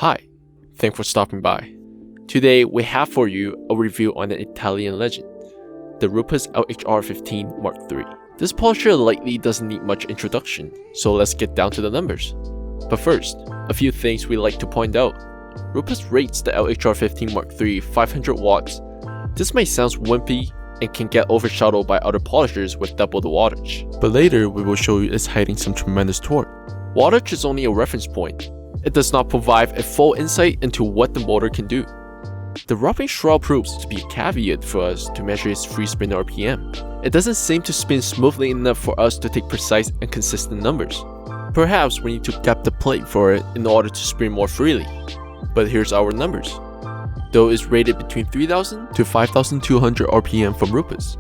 Hi, thanks for stopping by. Today we have for you a review on an Italian legend, the Rupes LHR15 Mark3. This polisher likely doesn't need much introduction, so let's get down to the numbers. But first, a few things we like to point out. Rupes rates the LHR15 Mark3 500 watts. This may sound wimpy and can get overshadowed by other polishers with double the wattage, but later we will show you it's hiding some tremendous torque. Wattage is only a reference point. It does not provide a full insight into what the motor can do. The rubbing shroud proves to be a caveat for us to measure its free spin RPM. It doesn't seem to spin smoothly enough for us to take precise and consistent numbers. Perhaps we need to gap the plate for it in order to spin more freely. But here's our numbers. Though it's rated between 3000 to 5200 RPM from Rupes,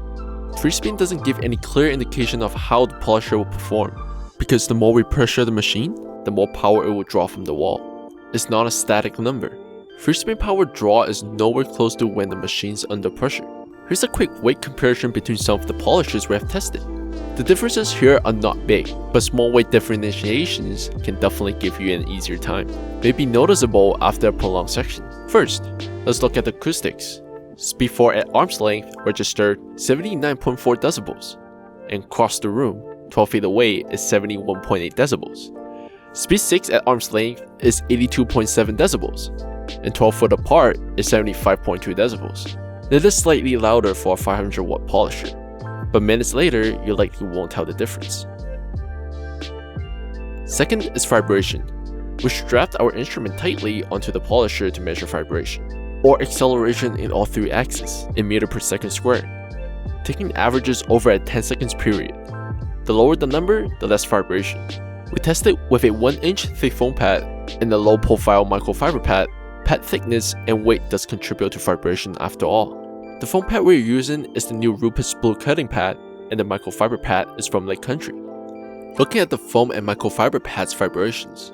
free spin doesn't give any clear indication of how the polisher will perform, because the more we pressure the machine, the more power it will draw from the wall. It's not a static number. Free spin power draw is nowhere close to when the machine's under pressure. Here's a quick weight comparison between some of the polishers we have tested. The differences here are not big, but small weight differentiations can definitely give you an easier time. May be noticeable after a prolonged section. First, let's look at the acoustics. Speed 4 at arm's length registered 79.4 decibels, and across the room, 12 feet away is 71.8 decibels. Speed 6 at arm's length is 82.7 decibels, and 12 foot apart is 75.2 decibels. It is slightly louder for a 500 watt polisher, but minutes later you likely won't tell the difference. Second is vibration. We strapped our instrument tightly onto the polisher to measure vibration, or acceleration in all three axes, in meters per second squared, taking averages over a 10 seconds period. The lower the number, the less vibration. We tested with a 1-inch thick foam pad and a low profile microfiber pad. Pad thickness and weight does contribute to vibration after all. The foam pad we're using is the new Rupes Blue cutting pad, and the microfiber pad is from Lake Country. Looking at the foam and microfiber pad's vibrations,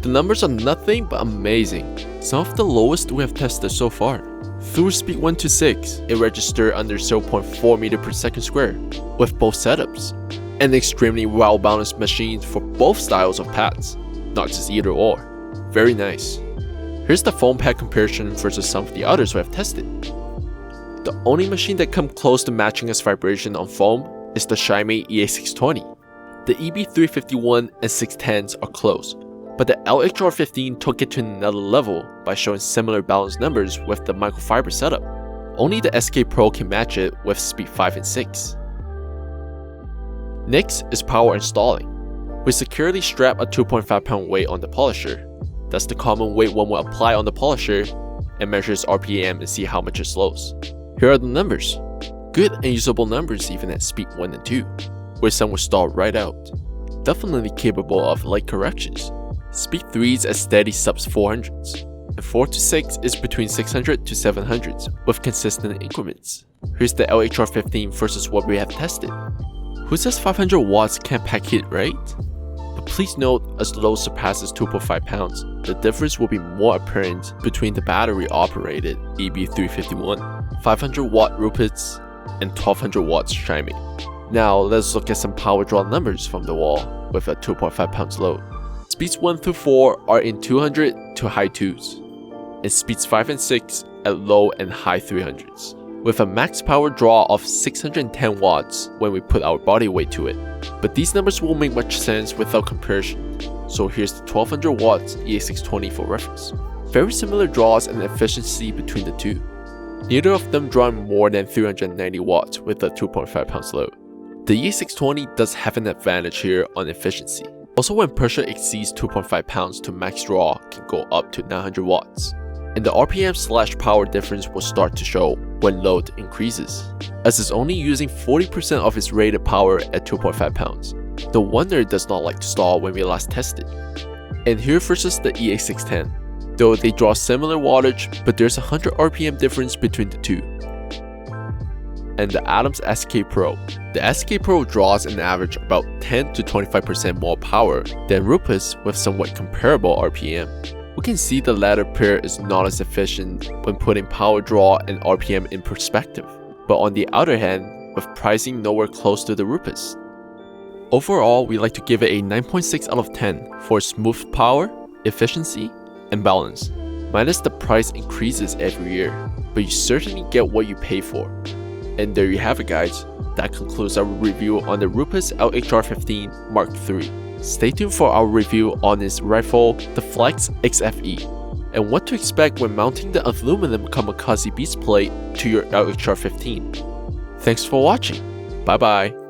the numbers are nothing but amazing. Some of the lowest we have tested so far. Through speed 1 to 6, it registered under 0.4 meters per second squared with both setups. An extremely well-balanced machine for both styles of pads, not just either or. Very nice. Here's the foam pad comparison versus some of the others we have tested. The only machine that comes close to matching its vibration on foam is the Shimei EA620. The EB351 and 610s are close, but the LHR15 took it to another level by showing similar balanced numbers with the microfiber setup. Only the SK Pro can match it with speed 5 and 6. Next is power installing. We securely strap a 2.5 pound weight on the polisher. That's the common weight one will apply on the polisher, and measures RPM and see how much it slows. Here are the numbers. Good and usable numbers even at speed 1 and 2, where some will stall right out. Definitely capable of light corrections. Speed 3 is at steady subs 400s, and 4 to 6 is between 600 to 700s with consistent increments. Here's the LHR15 versus what we have tested. Who says 500 watts can't pack heat, right? But please note, as load surpasses 2.5 pounds, the difference will be more apparent between the battery-operated EB351, 500 watt Rupes, and 1200 watts Shimei. Now let's look at some power draw numbers from the wall with a 2.5 pounds load. Speeds 1 through 4 are in 200 to high 2s, and speeds 5 and 6 at low and high 300s, with a max power draw of 610 watts when we put our body weight to it. But these numbers won't make much sense without comparison, so here's the 1200 watts EA620 for reference. Very similar draws and efficiency between the two. Neither of them drawing more than 390 watts with a 2.5 pounds load. The EA620 does have an advantage here on efficiency. Also, when pressure exceeds 2.5 pounds to max draw can go up to 900 watts. And the RPM/power difference will start to show when load increases, as it's only using 40% of its rated power at 2.5 pounds. No wonder it does not like to stall when we last tested. And here versus the EA610, though they draw similar wattage, but there's a 100 RPM difference between the two. And the Adams SK Pro. The SK Pro draws an average about 10 to 25% more power than Rupes with somewhat comparable RPM. We can see the latter pair is not as efficient when putting power draw and RPM in perspective, but on the other hand, with pricing nowhere close to the Rupes. Overall, we like to give it a 9.6 out of 10 for smooth power, efficiency, and balanced, minus the price increases every year, but you certainly get what you pay for. And there you have it, guys. That concludes our review on the Rupes LHR15 Mark III. Stay tuned for our review on its rifle, the Flex XFE, and what to expect when mounting the aluminum kamikaze beast plate to your LHR15. Thanks for watching. Bye bye.